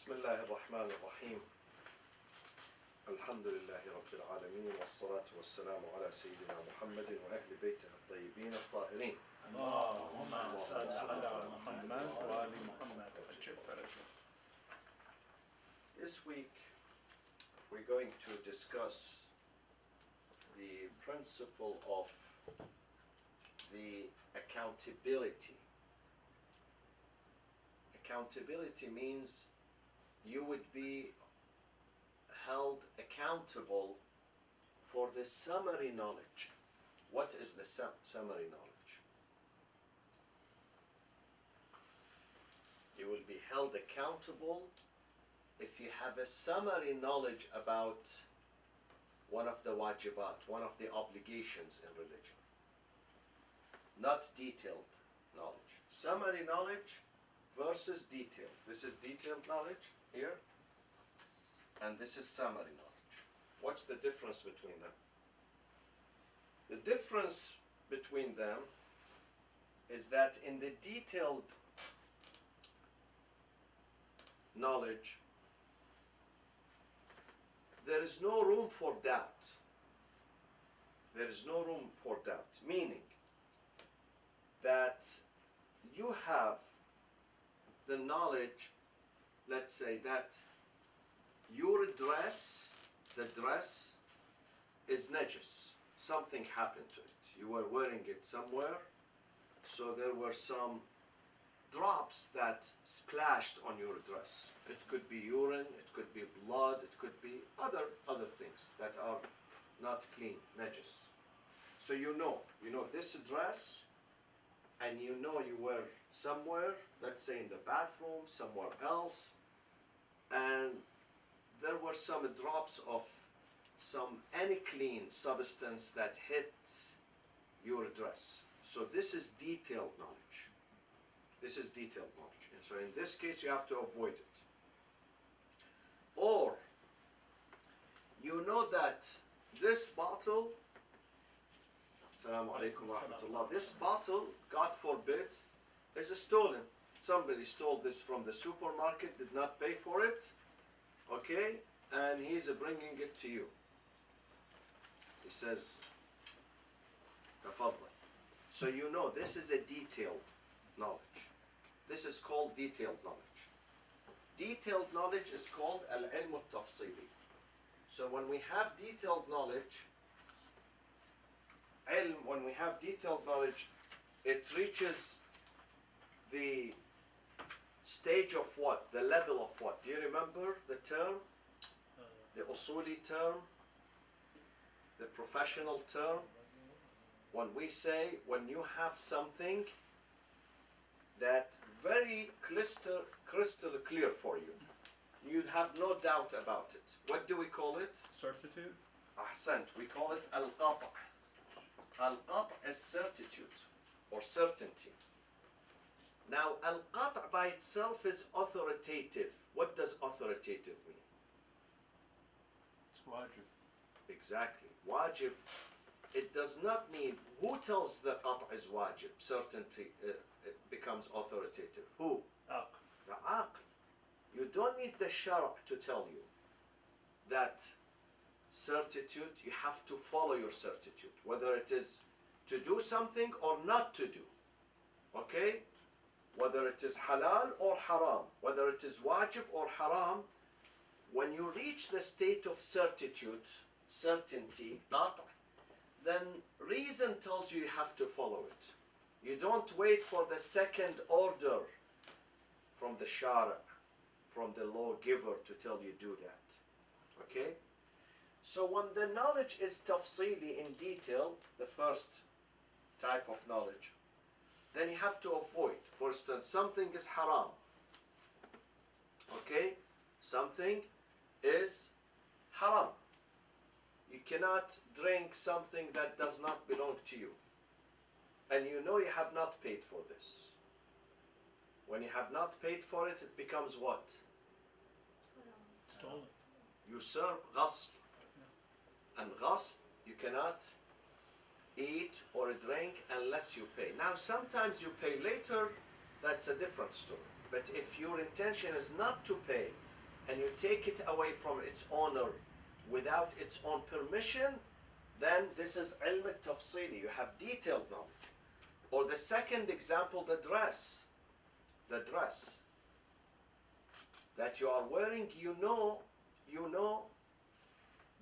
بسم الله الرحمن الرحيم الحمد لله رب العالمين والصلاة والسلام على سيدنا محمد وأهل بيته الطيبين الطاهرين اللهم صل على محمد وآل محمد وعجل فرجه. This week we're going to discuss the principle of the accountability. Accountability means you would be held accountable for the summary knowledge. What is the summary knowledge? You will be held accountable if you have a summary knowledge about one of the wajibat, one of the obligations in religion. Not detailed knowledge. Summary knowledge versus detailed. This is detailed knowledge here, and this is summary knowledge. What's the difference between them? The difference between them is that in the detailed knowledge, there is no room for doubt. There is no room for doubt, meaning that you have the knowledge, let's say that your dress, the dress is najis. Something happened to it. You were wearing it somewhere, so there were some drops that splashed on your dress. It could be urine, it could be blood, it could be other things that are not clean, najis. So you know this dress, and you know you were somewhere, let's say in the bathroom, somewhere else, and there were some drops of some unclean substance that hit your dress. So this is detailed knowledge. This is detailed knowledge. And so in this case you have to avoid it. Or you know that this bottle, Assalamu alaikum wa rahmatullah, this bottle, God forbid, is stolen. Somebody stole this from the supermarket, did not pay for it, okay, and he's bringing it to you. He says, tafadhal. So you know this is a detailed knowledge. This is called detailed knowledge. Detailed knowledge is called al-ilm al-tafsili. So when we have detailed knowledge, when we have detailed knowledge, it reaches the stage of what? The level of what? Do you remember the term? The usuli term? The professional term? When we say, when you have something that very crystal clear for you, you have no doubt about it. What do we call it? Certitude? Ahsant. We call it al-qat'. Al-qat' is certitude or certainty. Now, al-qat' by itself is authoritative. What does authoritative mean? It's wajib. Exactly. Wajib, it does not mean who tells the qat' is wajib. Certainty it becomes authoritative. Who? Aql. The aql. You don't need the shara to tell you that certitude, you have to follow your certitude, whether it is to do something or not to do. Okay? Whether it is halal or haram, whether it is wajib or haram, when you reach the state of certitude, certainty, qat', then reason tells you you have to follow it. You don't wait for the second order from the shara, from the lawgiver to tell you do that. Okay? So when the knowledge is tafsili in detail, the first type of knowledge, then you have to avoid. For instance, something is haram. Okay? Something is haram. You cannot drink something that does not belong to you. And you know you have not paid for this. When you have not paid for it, it becomes what? Stolen. Usurp, ghasb. And ghasb, you cannot eat or drink unless you pay. Now, sometimes you pay later, that's a different story. But if your intention is not to pay, and you take it away from its owner without its own permission, then this is ilm al-tafsili. You have detailed knowledge. Or the second example, the dress. The dress that you are wearing, you know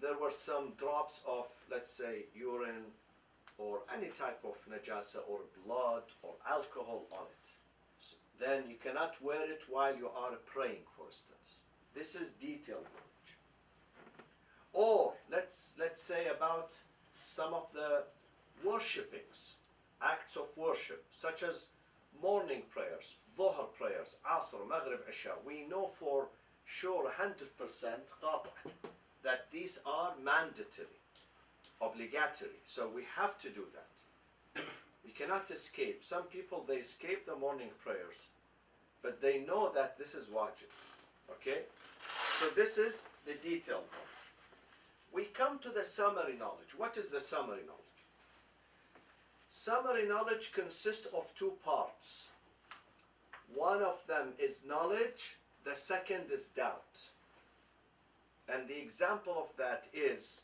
there were some drops of, let's say, urine or any type of najasa or blood or alcohol on it. Then you cannot wear it while you are praying, for instance. This is detailed knowledge. Or let's say about some of the worshipings, acts of worship, such as morning prayers, dhuhr prayers, asr, maghrib, isha. We know for sure 100% qata' that these are mandatory, obligatory. So we have to do that. We cannot escape. Some people, they escape the morning prayers, but they know that this is wajib. Okay? So this is the detailed knowledge. We come to the summary knowledge. What is the summary knowledge? Summary knowledge consists of two parts. One of them is knowledge, the second is doubt. And the example of that is,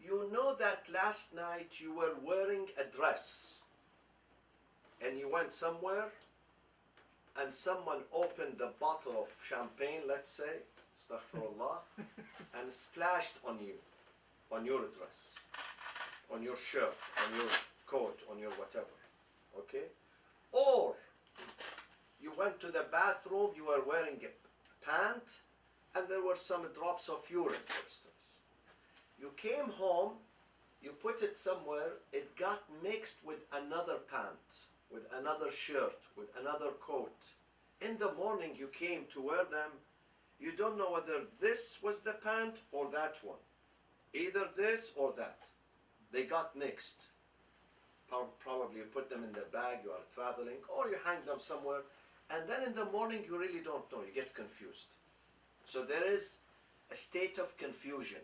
you know that last night you were wearing a dress and you went somewhere and someone opened the bottle of champagne, let's say, astaghfirullah, and splashed on you, on your dress, on your shirt, on your coat, on your whatever, okay? Or you went to the bathroom, you were wearing a pant, and there were some drops of urine, for instance. You came home, you put it somewhere, it got mixed with another pant, with another shirt, with another coat. In the morning you came to wear them, you don't know whether this was the pant or that one. Either this or that. They got mixed. Probably you put them in the bag, you are traveling, or you hang them somewhere, and then in the morning you really don't know, you get confused. So there is a state of confusion.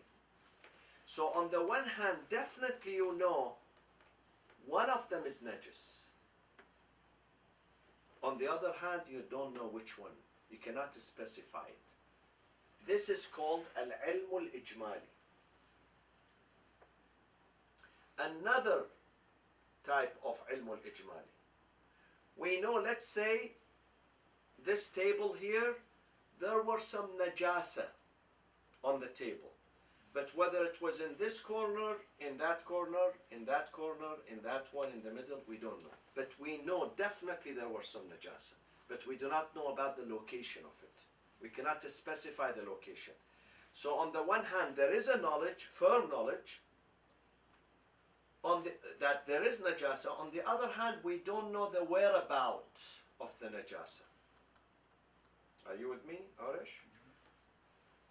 So on the one hand, definitely you know one of them is najis. On the other hand, you don't know which one. You cannot specify it. This is called al-ilm al-ijmali. Another type of ilm al-ijmali. We know, let's say, this table here, there were some najasa on the table. But whether it was in this corner, in that corner, in that corner, in that one, in the middle, we don't know. But we know definitely there were some najasa. But we do not know about the location of it. We cannot specify the location. So on the one hand, there is a knowledge, firm knowledge, that there is najasa. On the other hand, we don't know the whereabouts of the najasa. Are you with me, Arish?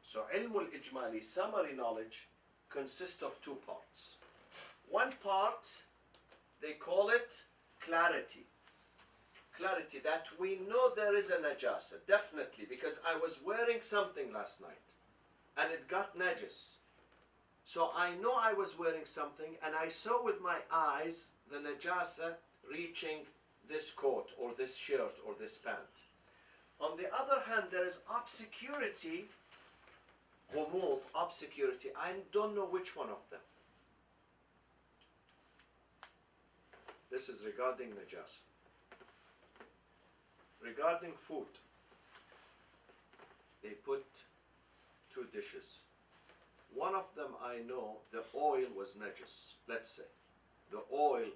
So ilm al-ijmali, summary knowledge, consists of two parts. One part, they call it clarity. Clarity, that we know there is a najasa, definitely, because I was wearing something last night and it got najis. So I know I was wearing something and I saw with my eyes the najasa reaching this coat or this shirt or this pant. On the other hand, there is obscurity, ghumud, obscurity. I don't know which one of them. This is regarding najasa. Regarding food, they put two dishes. One of them I know the oil was najis, let's say. The oil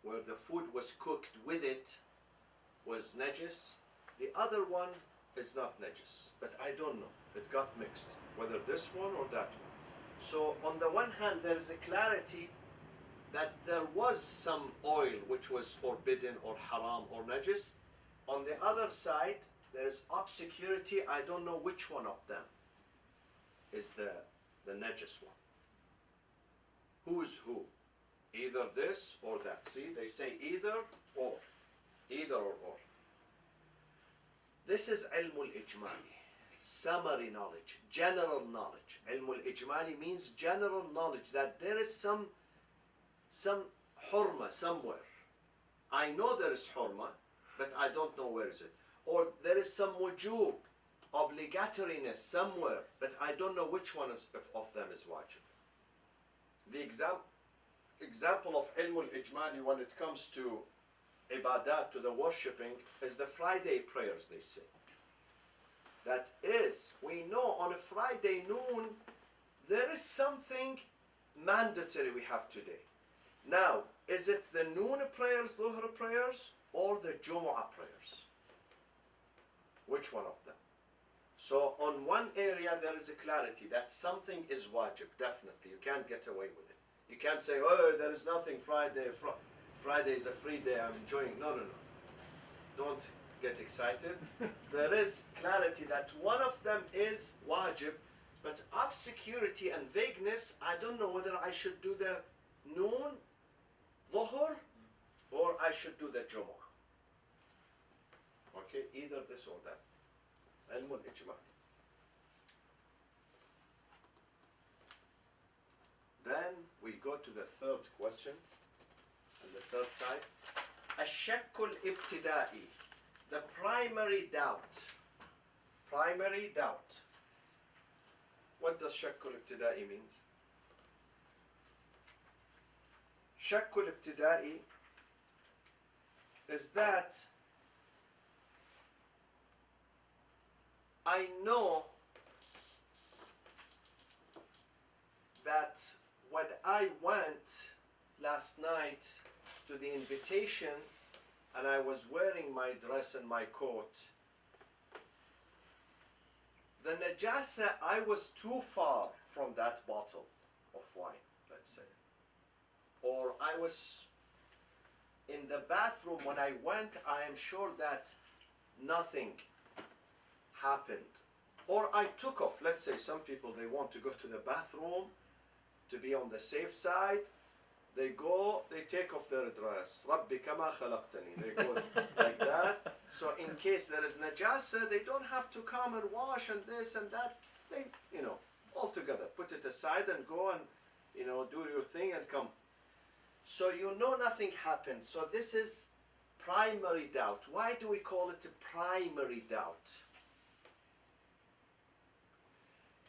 where the food was cooked with it was najis. The other one is not najis, but I don't know. It got mixed, whether this one or that one. So on the one hand, there is a clarity that there was some oil which was forbidden or haram or najis. On the other side, there is obscurity. I don't know which one of them is the najis one. Who's who? Either this or that. See, they say either or. Either or. This is ilm al-ijmali, summary knowledge, general knowledge. Ilm al-ijmali means general knowledge, that there is some hurma somewhere. I know there is hurma, but I don't know where is it. or there is some wujub, obligatoriness somewhere, but I don't know which one of them is wajib. The example of ilm al-ijmali when it comes to ibadat, to the worshipping, is the Friday prayers, they say. That is, we know on a Friday noon, there is something mandatory we have today. Now, is it the noon prayers, dhuhr prayers, or the Jumu'ah prayers? Which one of them? So on one area there is a clarity that something is wajib, definitely. You can't get away with it. You can't say, oh, there is nothing Friday. Friday is a free day, I'm enjoying. No, no, no. Don't get excited. There is clarity that one of them is wajib, but obscurity and vagueness, I don't know whether I should do the noon, dhuhr, or I should do the Jumu'ah. Okay, either this or that. Ilm al-ijma. Then we go to the third question, and the third type. الشك الابتدائي, the primary doubt. Primary doubt. What does شك الابتدائي mean? شك الابتدائي is that I know that when I went last night to the invitation and I was wearing my dress and my coat, the najasa, I was too far from that bottle of wine, let's say. Or I was in the bathroom when I went, I am sure that nothing happened. Or I took off. Let's say some people, they want to go to the bathroom to be on the safe side. They go, they take off their dress. Rabbi kama khalaqtani. They go like that. So in case there is najasa, they don't have to come and wash and this and that. They, all together, put it aside and go and, do your thing and come. So nothing happened. So this is primary doubt. Why do we call it a primary doubt?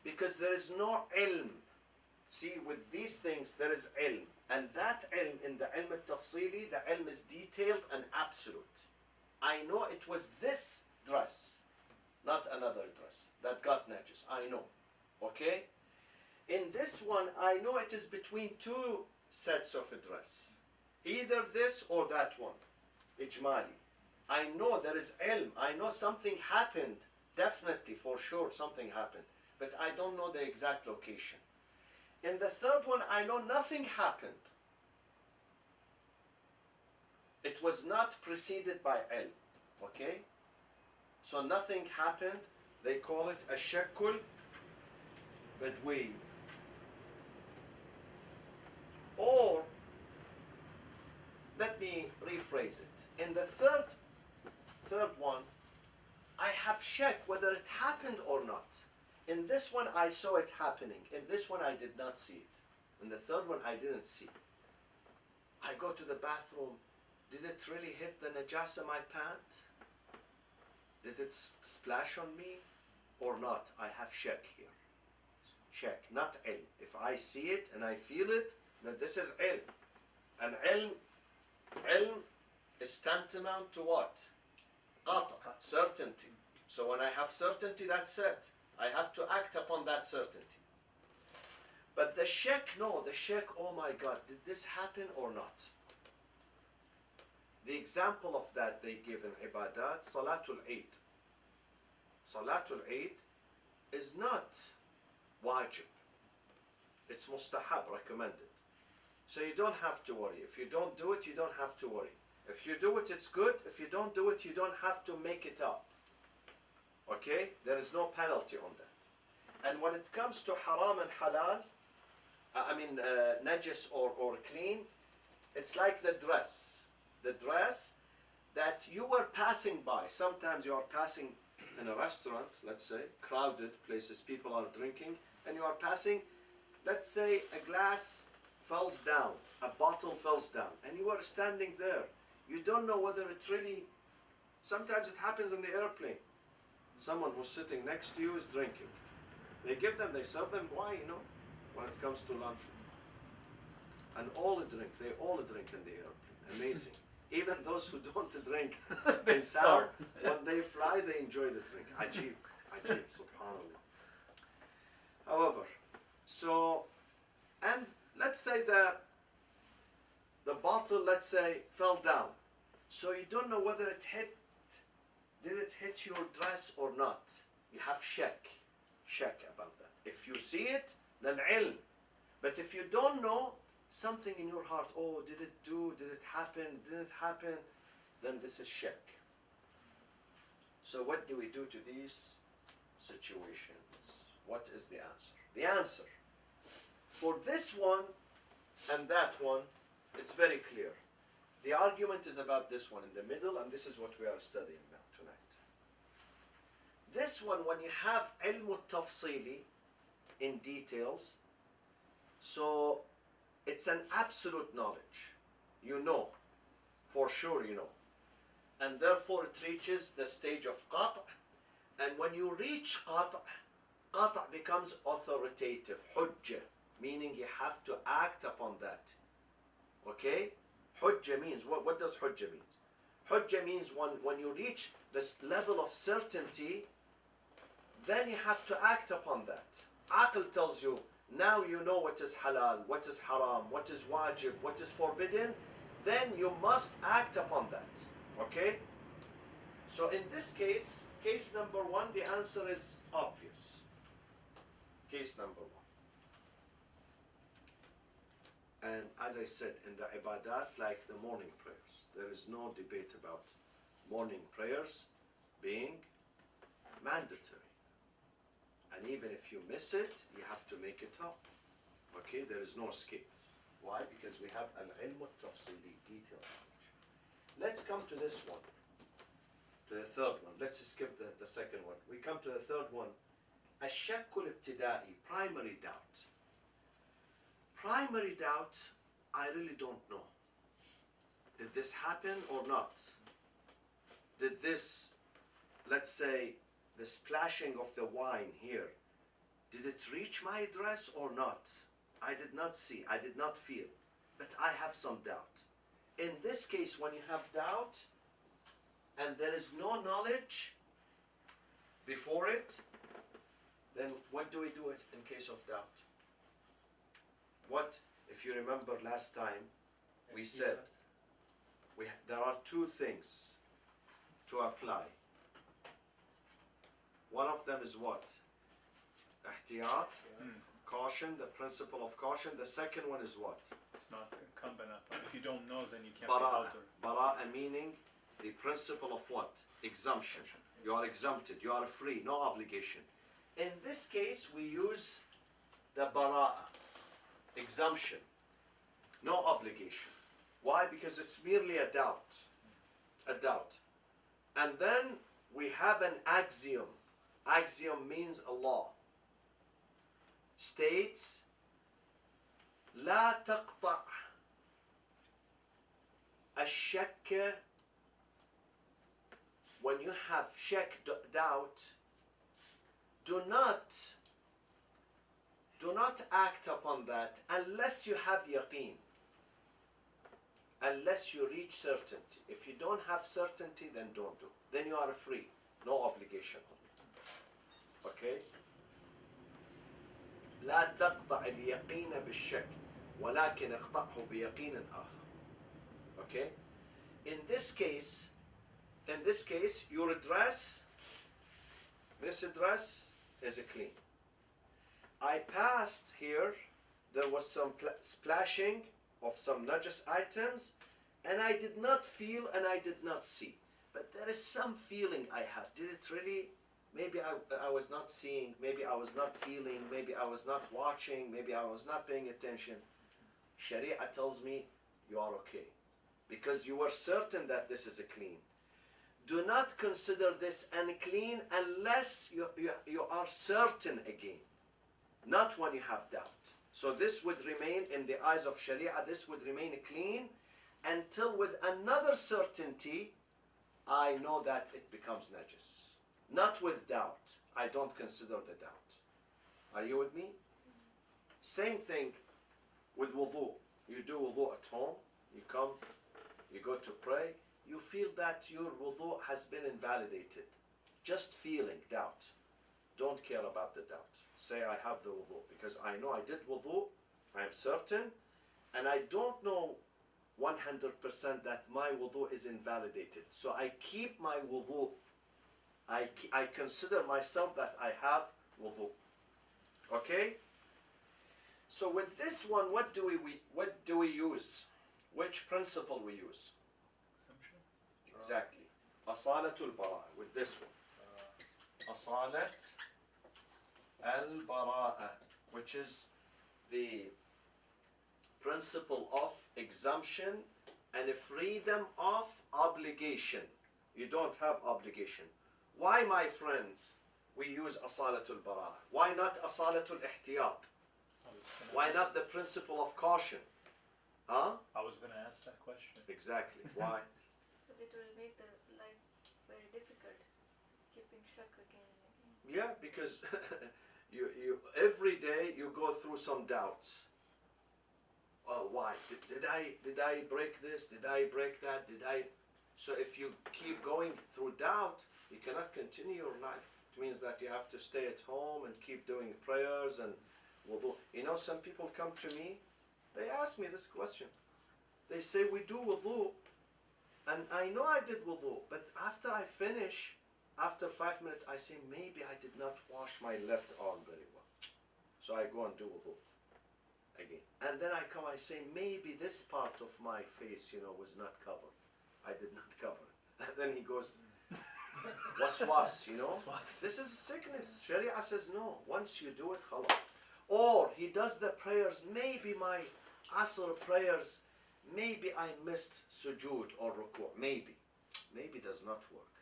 Because there is no ilm. See, with these things there is ilm. And that ilm, in the ilm al-tafsili, the ilm is detailed and absolute. I know it was this dress, not another dress, that got najis. I know. Okay? In this one, I know it is between two sets of a dress. Either this or that one. Ijmali. I know there is ilm. I know something happened. Definitely, for sure, something happened. But I don't know the exact location. In the third one, I know nothing happened. It was not preceded by ilm. Okay? So nothing happened. They call it a shakkul badwi. Or, let me rephrase it. In the third one, I have shak whether it happened or not. In this one, I saw it happening. In this one, I did not see it. In the third one, I didn't see it. I go to the bathroom. Did it really hit the najasa my pant? Did it splash on me or not? I have shak here. Shak, not ilm. If I see it and I feel it, then this is ilm. And ilm is tantamount to what? Qata, certainty. So when I have certainty, that's it. I have to act upon that certainty. But the shak, no, the shak, oh my God, did this happen or not? The example of that they give in ibadat, Salatul Eid. Salatul Eid is not wajib. It's mustahab, recommended. So you don't have to worry. If you don't do it, you don't have to worry. If you do it, it's good. If you don't do it, you don't have to make it up. Okay? There is no penalty on that. And when it comes to haram and halal, najis or clean, it's like the dress. The dress that you were passing by. Sometimes you are passing in a restaurant, let's say, crowded places, people are drinking, and you are passing, let's say a glass falls down, a bottle falls down, and you are standing there. You don't know whether it really Sometimes it happens in the airplane. Someone who's sitting next to you is drinking. They serve them wine, when it comes to lunch. And they all drink in the airplane. Amazing. Even those who don't drink in town, when they fly, they enjoy the drink. Ajib, subhanAllah. However, and let's say the bottle, let's say, fell down. So you don't know whether did it hit your dress or not. You have shak about that. If you see it, then ilm. But if you don't know, something in your heart, did it happen, didn't happen, then this is shak. So what do we do to these situations? What is the answer? The answer for this one and that one, it's very clear. The argument is about this one in the middle, and this is what we are studying now tonight. This one, when you have ilm al-tafsili in details, so it's an absolute knowledge. You know, for sure you know. And therefore it reaches the stage of qat', and when you reach qat' becomes authoritative, hujjah, meaning you have to act upon that. Okay? Hujjah means, what does hujjah mean? Hujjah means when you reach this level of certainty, then you have to act upon that. Aql tells you, now you know what is halal, what is haram, what is wajib, what is forbidden, then you must act upon that. Okay? So in this case number one, the answer is obvious. Case number one. And as I said, in the ibadat, like the morning prayers, there is no debate about morning prayers being mandatory. And even if you miss it, you have to make it up. Okay, there is no escape. Why? Because we have al-ilm al-tafsili, detailed knowledge. Let's come to this one, to the third one. Let's skip the second one. We come to the third one. الشك الابتدائي, primary doubt. Primary doubt, I really don't know. Did this happen or not? Did this, let's say, the splashing of the wine here, did it reach my dress or not? I did not see, I did not feel, but I have some doubt. In this case, when you have doubt and there is no knowledge before it, then what do we do it in case of doubt? What, if you remember last time, we said there are two things to apply. One of them is what? Ihtiyat, caution, the principle of caution. The second one is what? It's not incumbent upon. If you don't know, then you can't Bara'a. be Bara'a meaning the principle of what? Exemption. You are exempted, you are free, no obligation. In this case, we use the bara'a, exemption, no obligation. Why? Because it's merely a doubt. A doubt. And then we have an axiom. Axiom means a law. States, لا تقطع الشك. When you have shak, doubt, do not act upon that unless you have yaqeen. Unless you reach certainty. If you don't have certainty, then don't do. Then you are free. No obligation. Okay? لا تقطع اليقين بالشك ولكن اقطعه بيقين آخر. Okay? In this case, your dress, this dress is clean. I passed here, there was some splashing of some najas items, and I did not feel and I did not see. But there is some feeling I have. Did it really? Maybe I was not seeing, maybe I was not feeling, maybe I was not watching, maybe I was not paying attention. Sharia tells me you are okay. Because you were certain that this is clean. Do not consider this unclean unless you are certain again. Not when you have doubt. So this would remain, in the eyes of Sharia, this would remain clean until with another certainty I know that it becomes najis. Not with doubt. I don't consider the doubt. Are you with me? Same thing with wudu. You do wudu at home, you come, you go to pray, you feel that your wudu has been invalidated. Just feeling doubt. Don't care about the doubt. Say I have the wudu because I know I did wudu, I am certain, and I don't know 100% that my wudu is invalidated. So I keep my wudu. I consider myself that I have wudu. Okay? So with this one, what do we use? Which principle we use? Assumption? Exactly. Asalatul bara'a. With this one. Asalat al-bara'a, which is the principle of exemption and a freedom of obligation. You don't have obligation. Why, my friends, we use asalatul bara'a? Why not asalatul ihtiyat? Why not the principle of caution? Huh? I was going to ask that question. Exactly. Why? But it will make the life very difficult, keeping shak again and again. Yeah, because you every day you go through some doubts. Oh, why? Did I break this? Did I break that? Did I? So if you keep going through doubt, you cannot continue your life. It means that you have to stay at home and keep doing prayers and wudu. You know, some people come to me, they ask me this question. They say, we do wudu, and I know I did wudu, but after I finish, after 5 minutes, I say, maybe I did not wash my left arm very well. So I go and do wudu again. And then I come, I say, maybe this part of my face, was not covered. I did not cover it. And then he goes, waswas, Waswas. This is a sickness. Sharia says no. Once you do it, khalas. Or he does the prayers, maybe my asr prayers, maybe I missed sujood or ruku', maybe. Maybe does not work,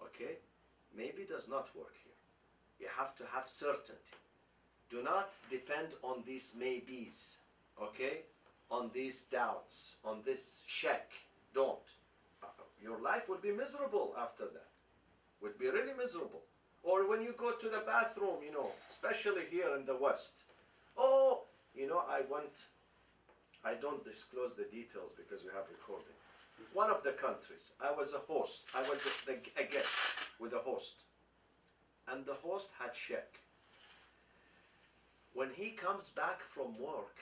okay? Maybe does not work here. You have to have certainty. Do not depend on these maybes, okay? On these doubts, on this shak. Don't. Your life will be miserable after that. Would be really miserable. Or when you go to the bathroom, especially here in the West. Oh, I don't disclose the details because we have recording. One of the countries, I was a host. I was a guest with a host. And the host had shak. When he comes back from work,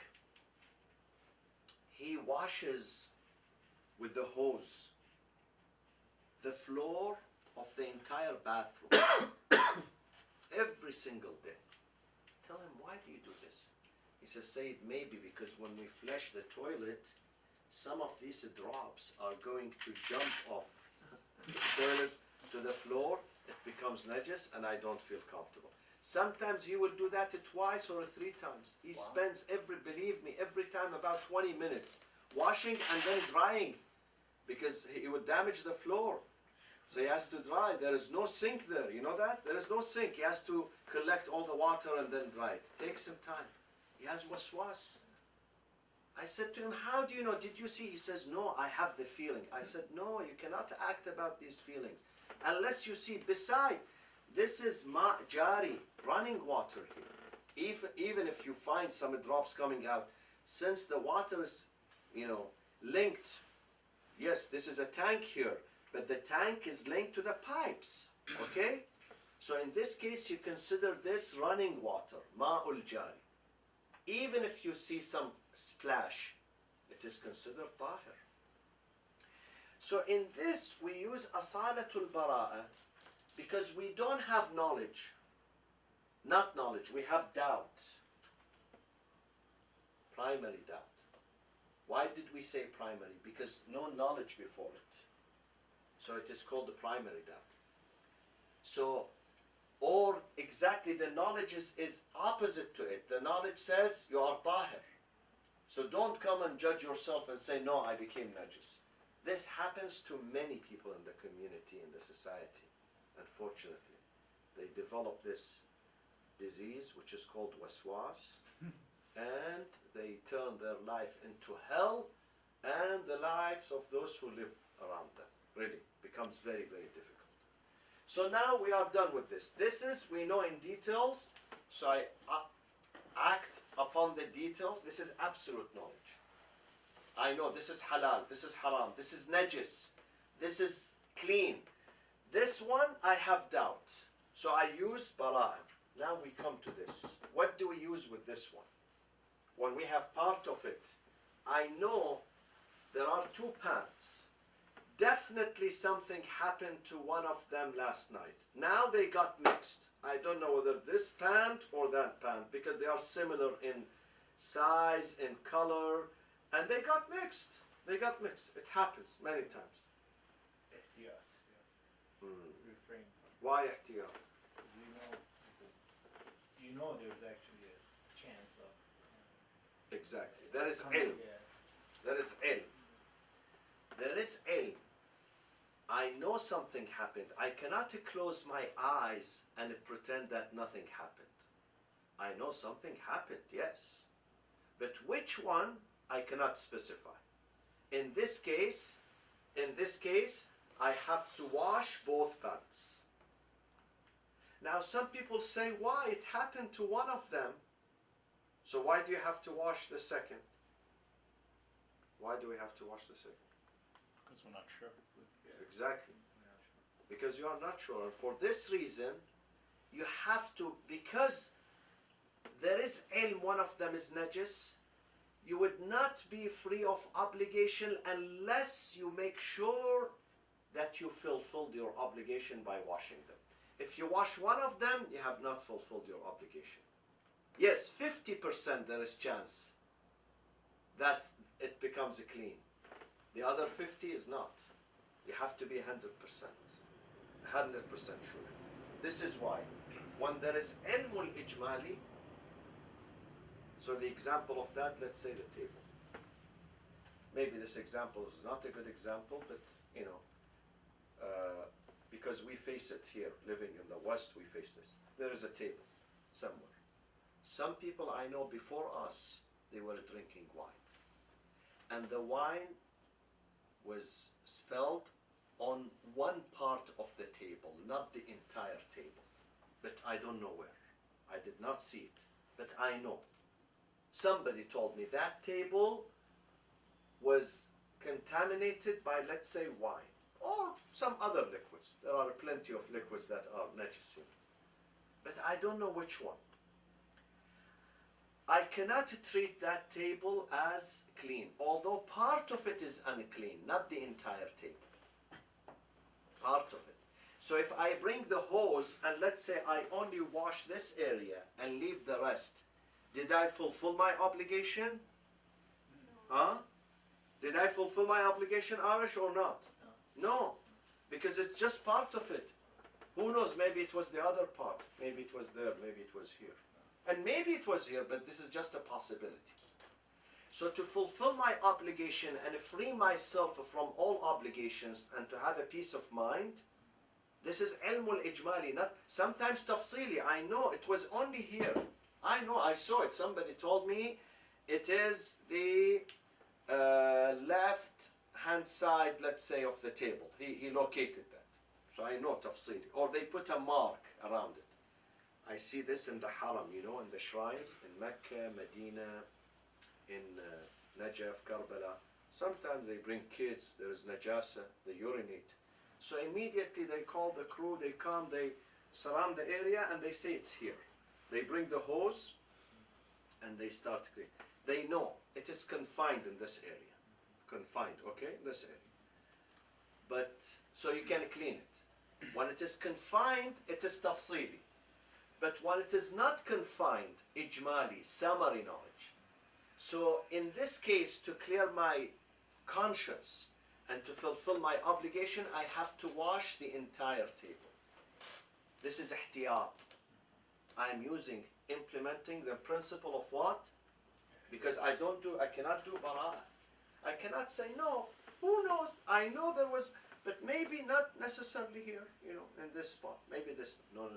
he washes with the hose the floor of the entire bathroom every single day. Tell him, why do you do this? He says, Sayyid, maybe because when we flush the toilet, some of these drops are going to jump off the toilet to the floor. It becomes najis and I don't feel comfortable. Sometimes he will do that twice or 3 times. He spends believe me, every time about 20 minutes washing and then drying because he would damage the floor. So he has to dry. There is no sink there. You know that? There is no sink. He has to collect all the water and then dry it. Takes some time. He has waswas. I said to him, how do you know? Did you see? He says, no, I have the feeling. I said, no, you cannot act about these feelings unless you see. Beside, this is ma jari, running water here. Even if you find some drops coming out, since the water is, linked. Yes, this is a tank here, but the tank is linked to the pipes. Okay? So in this case, you consider this running water, ma'ul jari. Even if you see some splash, it is considered tahir. So in this, we use asalatul bara'a because we don't have knowledge. Not knowledge, we have doubt. Primary doubt. Why did we say primary? Because no knowledge before it. So it is called the primary doubt. So, or exactly the knowledge is opposite to it. The knowledge says you are tahir. So don't come and judge yourself and say, no, I became najis. This happens to many people in the community, in the society. Unfortunately, they develop this disease which is called waswas, and they turn their life into hell and the lives of those who live around them. Really. Becomes very, very difficult. So now we are done with this. This is, we know in details, so I act upon the details. This is absolute knowledge. I know this is halal, this is haram, this is najis, this is clean. This one I have doubt. So I use bara'ah. Now we come to this. What do we use with this one? When we have part of it, I know there are two pants. Definitely something happened to one of them last night. Now they got mixed. I don't know whether this pant or that pant, because they are similar in size, in color, and they got mixed. They got mixed. It happens many times. Yes. Refrain from. Why ihtiyat? You know there's actually a chance of Exactly. There is coming, ilm. There is ilm. There is ilm. I know something happened. I cannot close my eyes and pretend that nothing happened. I know something happened, yes. But which one, I cannot specify. In this case, I have to wash both pants. Now some people say, why? It happened to one of them. So why do you have to wash the second? Why do we have to wash the second? because we're not sure. Exactly. We're not sure. Because you are not sure. And for this reason, you have to, because there is ilm, one of them is najis, you would not be free of obligation unless you make sure that you fulfilled your obligation by washing them. If you wash one of them, you have not fulfilled your obligation. Yes, 50% there is chance that it becomes clean. The other 50 is not. You have to be 100%. 100% sure. This is why. When there is ilmul ijmali, so the example of that, let's say the table. Maybe this example is not a good example, but you know, because we face it here, living in the West, we face this. There is a table somewhere. Some people I know before us, they were drinking wine. And the wine was spilled on one part of the table, not the entire table. But I don't know where. I did not see it, but I know. Somebody told me that table was contaminated by, let's say, wine or some other liquids. There are plenty of liquids that are najis, but I don't know which one. I cannot treat that table as clean, although part of it is unclean, not the entire table. Part of it. So if I bring the hose and let's say I only wash this area and leave the rest, did I fulfill my obligation? Huh? Did I fulfill my obligation, Arish, or not? No, because it's just part of it. Who knows, maybe it was the other part. Maybe it was there, maybe it was here. And maybe it was here, but this is just a possibility. So to fulfill my obligation and free myself from all obligations and to have a peace of mind, this is ilmul ijmali, not sometimes tafsili. I know it was only here. I know, I saw it. Somebody told me it is the left hand side, let's say, of the table. He located that. So I know tafsili. Or they put a mark around it. I see this in the haram, you know, in the shrines, in Mecca, Medina, in Najaf, Karbala. Sometimes they bring kids, there is najasa, they urinate. So immediately they call the crew, they come, they surround the area and they say it's here. They bring the hose and they start cleaning. They know it is confined in this area. Confined, okay, this area. But, so you can clean it. When it is confined, it is tafsili. But when it is not confined, ijmali, summary knowledge. So in this case, to clear my conscience and to fulfill my obligation, I have to wash the entire table. This is ihtiyat. I am implementing the principle of what? Because I cannot do bara'ah. I cannot say, no, who knows? I know there was, but maybe not necessarily here, you know, in this spot. Maybe this, no.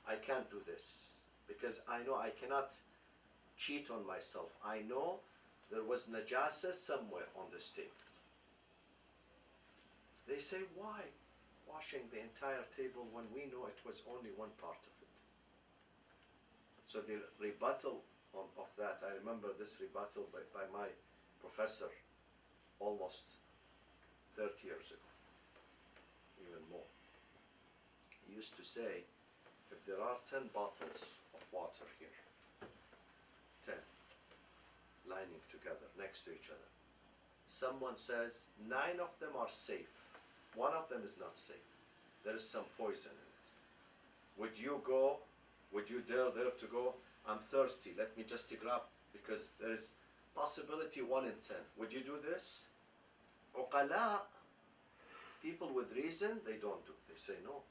I can't do this because I know I cannot cheat on myself. I know there was najasa somewhere on this table. They say, why washing the entire table when we know it was only one part of it? So the rebuttal of that, I remember this rebuttal by my professor almost 30 years ago, even more. He used to say, if there are 10 bottles of water here, 10, lining together next to each other, someone says 9 of them are safe, 1 of them is not safe, there is some poison in it. Would you go, would you dare to go, I'm thirsty, let me just grab, because there is possibility 1 in 10. Would you do this? Uqala, people with reason, they don't do. They say no,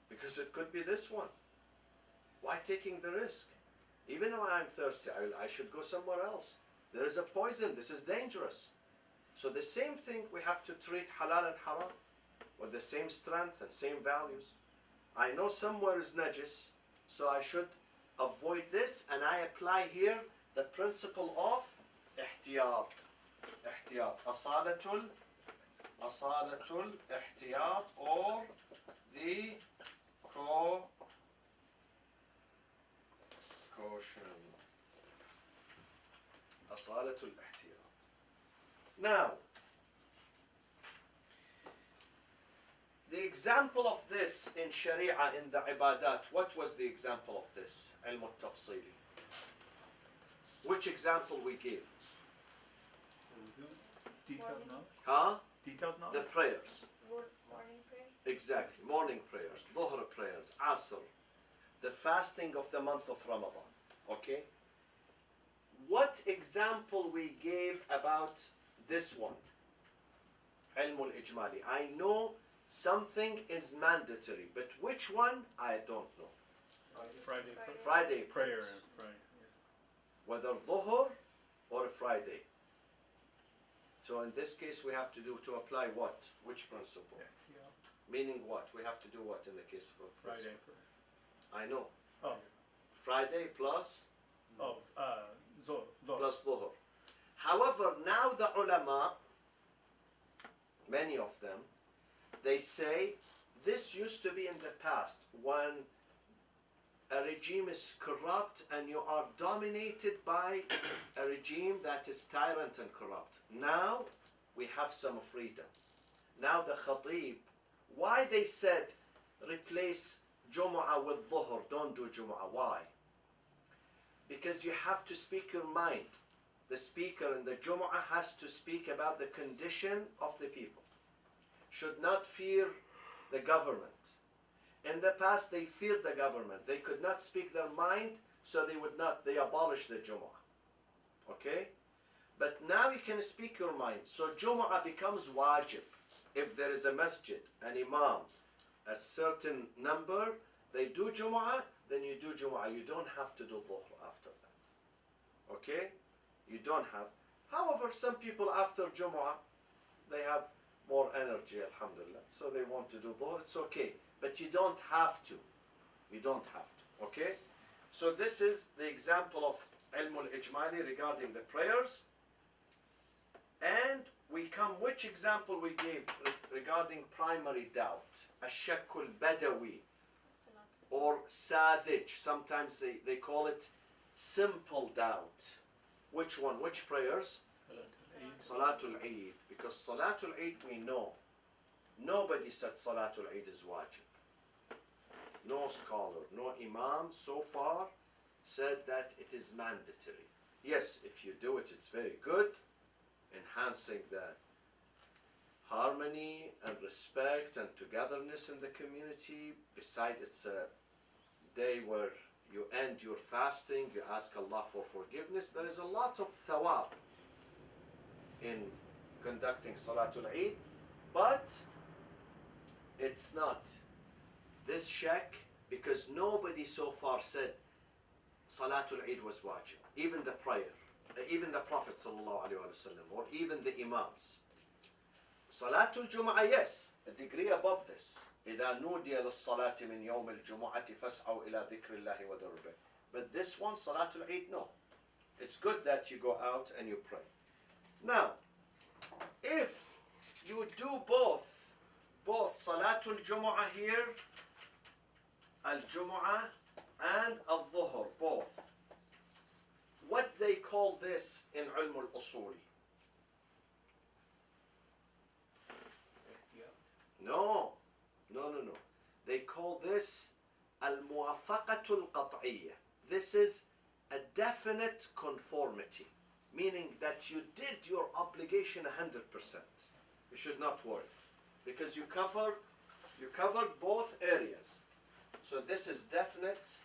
because it could be this one. Why taking the risk? Even if I'm thirsty, I should go somewhere else. There is a poison, this is dangerous. So the same thing, we have to treat halal and haram with the same strength and same values. I know somewhere is najis, so I should avoid this, and I apply here the principle of ihtiyat. Ihtiyat. Asalatul ihtiyat, or the caution. Asalatul ihtiyat. Now, the example of this in Sharia, in the ibadat, what was the example of this? Ilm al-tafsili. Which example we gave? Detailed now? Huh? Detailed now? The prayers. Morning prayers. Exactly. Morning prayers, dhuhr prayers, asr. The fasting of the month of Ramadan. Okay? What example we gave about this one? Ilm al-ijmali. I know something is mandatory, but which one? I don't know. Friday prayer and Friday. Whether dhuhr or Friday. So in this case we have to apply what? Which principle? Yeah. Meaning what? We have to do what in the case of Friday prayer? prayer. I know. Oh. Friday plus Zuhr. plus dhuhr. However, now the ulama, many of them, they say this used to be in the past when a regime is corrupt and you are dominated by a regime that is tyrant and corrupt. Now we have some freedom. Now the khatib, why they said replace Jumu'ah with dhuhr, don't do Jumu'ah, why? Because you have to speak your mind. The speaker in the Jumu'ah has to speak about the condition of the people. Should not fear the government. In the past they feared the government. They could not speak their mind, so they abolished the Jumu'ah. Okay? But now you can speak your mind. So Jumu'ah becomes wajib. If there is a masjid, an imam, a certain number, they do Jumu'ah, then you do Jumu'ah. You don't have to do dhuhr after that. Okay? You don't have. However, some people after Jumu'ah, they have more energy, alhamdulillah. So they want to do dhuhr, it's okay. But you don't have to. You don't have to. Okay? So this is the example of ilm al-ijmali regarding the prayers. And we come, which example we gave regarding primary doubt? Ash-shakk al-badawi, or sadij. Sometimes they call it simple doubt. Which one? Which prayers? Salatul Eid. Because Salatul Eid we know. Nobody said Salatul Eid is wajib. No scholar, no imam so far said that it is mandatory. Yes, if you do it, it's very good, enhancing the harmony and respect and togetherness in the community. Besides, it's a day where you end your fasting, you ask Allah for forgiveness. There is a lot of thawab in conducting Salatul Eid, but it's not this shak, because nobody so far said Salatul Eid was wajib. Even the prayer, even the Prophet ﷺ, or even the Imams. Salatul Jumu'ah, yes, a degree above this. إذا نودي للصلاة من يوم الجمعة فاسعوا إلى ذكر الله وذروا به. But this one, Salatul Eid, no. It's good that you go out and you pray. Now, if you do both both Salatul Jumu'ah here, Al-Jumu'ah and Al-Dhuhr, both. What they call this in Ilm al-Usuli? No. They call this Al-Muwafaqatul Qat'iyya. This is a definite conformity, meaning that you did your obligation 100%. You should not worry, because you covered both areas. So this is definite.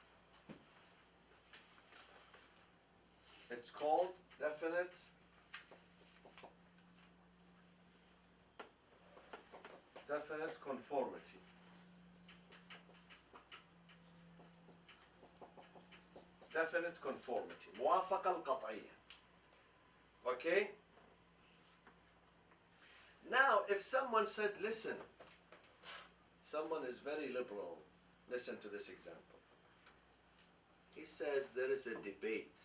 It's called definite conformity. Definite conformity. موافقة القطعية. Okay? Now, if someone said, listen, someone is very liberal. Listen to this example. He says there is a debate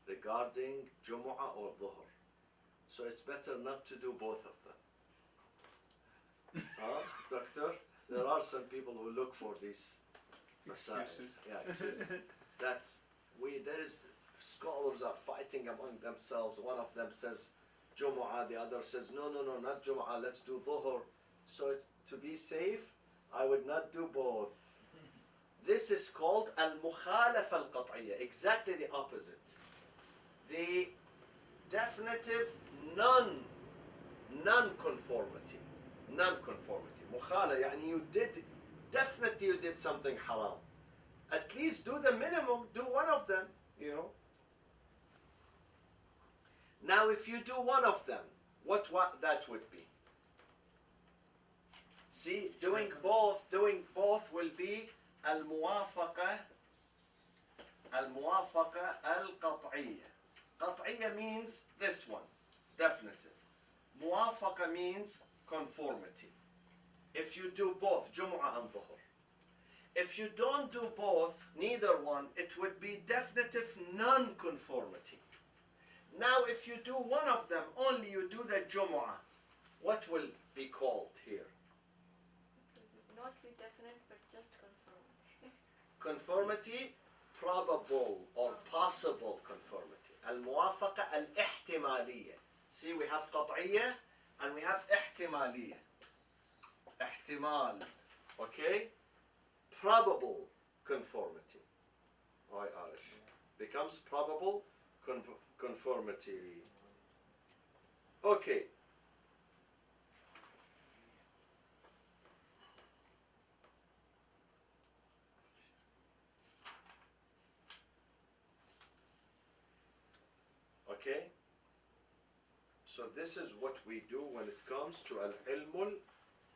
regarding Jumu'ah or Dhuhr. So it's better not to do both of them. Doctor? There are some people who look for these Excuses. excuses. That there is scholars are fighting among themselves. One of them says Jumu'ah, the other says no, not Jumu'ah, let's do Dhuhr. So it's, to be safe, I would not do both. This is called al-mukhalafa al-qat'iyya, exactly the opposite. The definitive non-conformity. Mukhala, yani you did something haram. At least do the minimum, do one of them, Now if you do one of them, what that would be? See, doing both will be al-muwafaqa al-qat'iyya. Qat'iyya means this one, definitive. Muwafaqa means conformity. If you do both, Jumu'ah and Dhuhr. If you don't do both, neither one, it would be definitive non-conformity. Now if you do one of them, only you do the Jumu'ah, what will be called here? Not be definite, but just confirm. Conformity, probable or possible conformity. Al-muwafaqa al-ihtimaliyya. See, we have qat'iyya and we have ihtimaliyya. Ihtimal. Okay? Probable conformity. Why Arish? Becomes probable conformity. Okay. Okay? So this is what we do when it comes to al-ilmul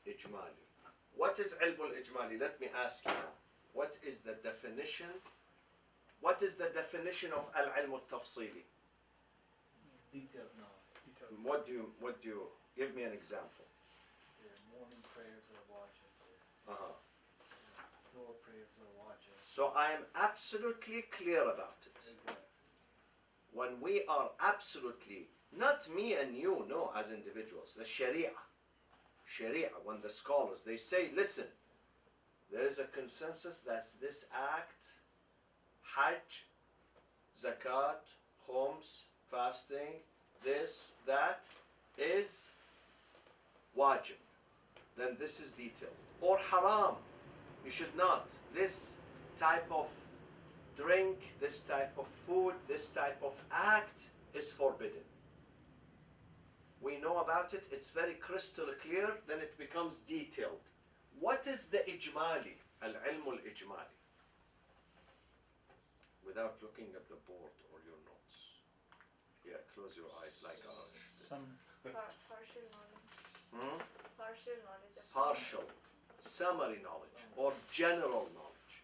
ijmali. What is ilmul ijmali? Let me ask you now. What is the definition? What is the definition of al-ilmul tafsili? Detailed knowledge. What do you give me an example? Morning prayers are wajib. Dhuhr prayers are wajib. So I am absolutely clear about it. Exactly. When we are absolutely, not me and you, no, as individuals, the Sharia, when the scholars, they say, listen, there is a consensus that this act, Hajj, Zakat, Khums, fasting, this, that, is wajib. Then this is detailed. Or haram, you should not. This type of drink, this type of food, this type of act is forbidden. We know about it, it's very crystal clear, then it becomes detailed. What is the ijmali, al-ilmul ijmali? Without looking at the board or your notes. Yeah, close your eyes like ours. Partial knowledge. Partial knowledge. Partial, summary knowledge, or general knowledge.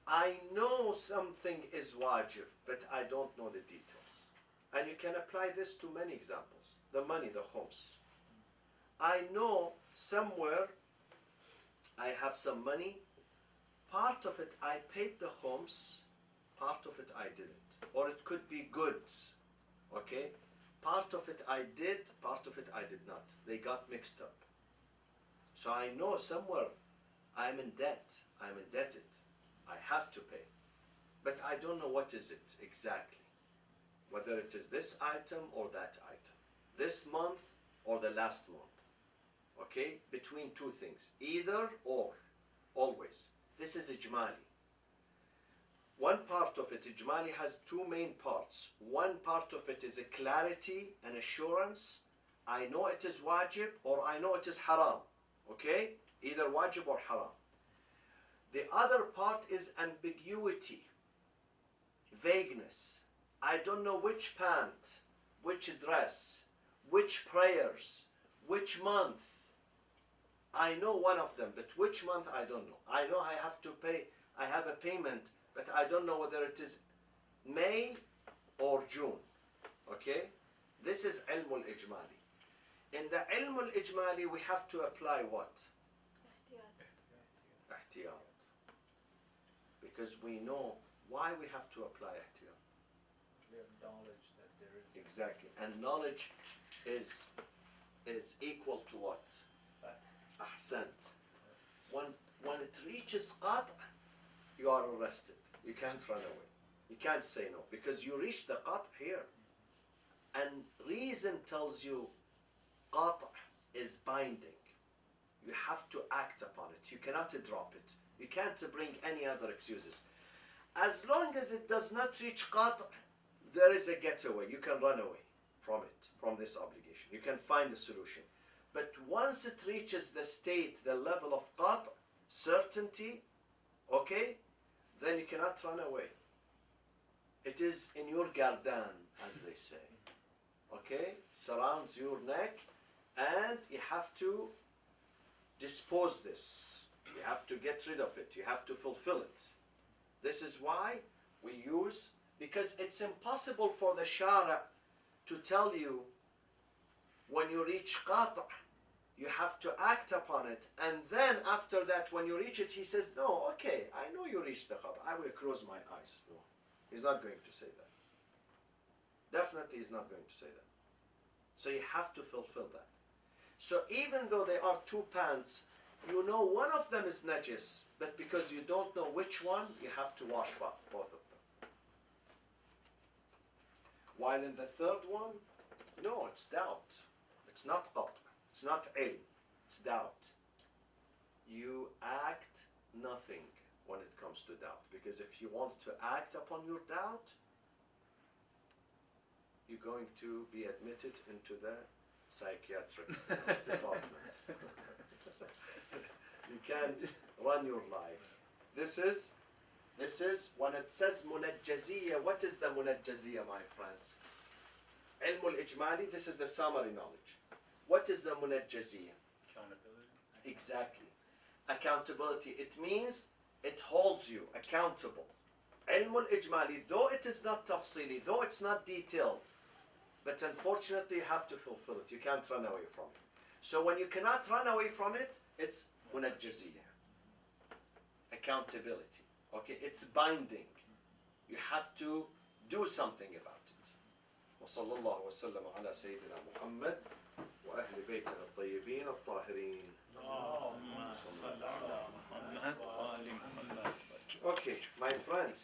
I know something is wajib, but I don't know the details. And you can apply this to many examples. The money, the khums. I know somewhere I have some money. Part of it I paid the khums, part of it I didn't. Or it could be goods. Okay? Part of it I did, part of it I did not. They got mixed up. So I know somewhere I'm in debt, I'm indebted, I have to pay. But I don't know what is it exactly. Whether it is this item or that item. This month or the last month. Okay? Between two things. Either or. Always. This is ijmali. One part of it, ijmali, has two main parts. One part of it is a clarity and assurance. I know it is wajib or I know it is haram. Okay? Either wajib or haram. The other part is ambiguity, vagueness. I don't know which pant, which dress, which prayers, which month. I know one of them, but which month I don't know. I know I have to pay, I have a payment, but I don't know whether it is May or June. Okay? This is ilm al-ijmali. In the ilm al-ijmali, we have to apply what? Ihtiyat. Because we know why we have to apply ihtiyat. We have knowledge that there is. Exactly. And knowledge is equal to what? That. Ahsant. When it reaches qat', you are arrested. You can't run away. You can't say no. Because you reach the qat' here. And reason tells you qat' is binding. You have to act upon it. You cannot drop it. You can't bring any other excuses. As long as it does not reach qat', there is a getaway. You can run away from it, from this obligation. You can find a solution. But once it reaches the state, the level of qat', certainty, okay, then you cannot run away. It is in your gardan, as they say. Okay? Surrounds your neck, and you have to dispose this. You have to get rid of it. You have to fulfill it. This is why we use, because it's impossible for the shara to tell you when you reach qat', you have to act upon it, and then after that, when you reach it, he says, no, okay, I know you reached the qat', I will close my eyes. No, he's not going to say that. Definitely he's not going to say that. So you have to fulfill that. So even though there are two pants, you know one of them is najis, but because you don't know which one, you have to wash both of them. While in the third one, no, it's doubt. It's not qat'. It's not ilm. It's doubt. You act nothing when it comes to doubt. Because if you want to act upon your doubt, you're going to be admitted into the psychiatric department. You can't run your life. This is when it says munajjaziyya. What is the munajjaziyya, my friends? Ilm al-ijmali, this is the summary knowledge. What is the munajjaziyya? Accountability. Exactly. Accountability. It means it holds you accountable. Ilm al-ijmali, though it is not tafsili, though it's not detailed, but unfortunately you have to fulfill it. You can't run away from it. So when you cannot run away from it, it's munajjaziyya. Accountability. Okay, it's binding. You have to do something about it. وصلى الله وسلم على سيدنا محمد وأهل بيته الطيبين الطاهرين. اللهم صل على محمد وآل محمد. Okay, my friends.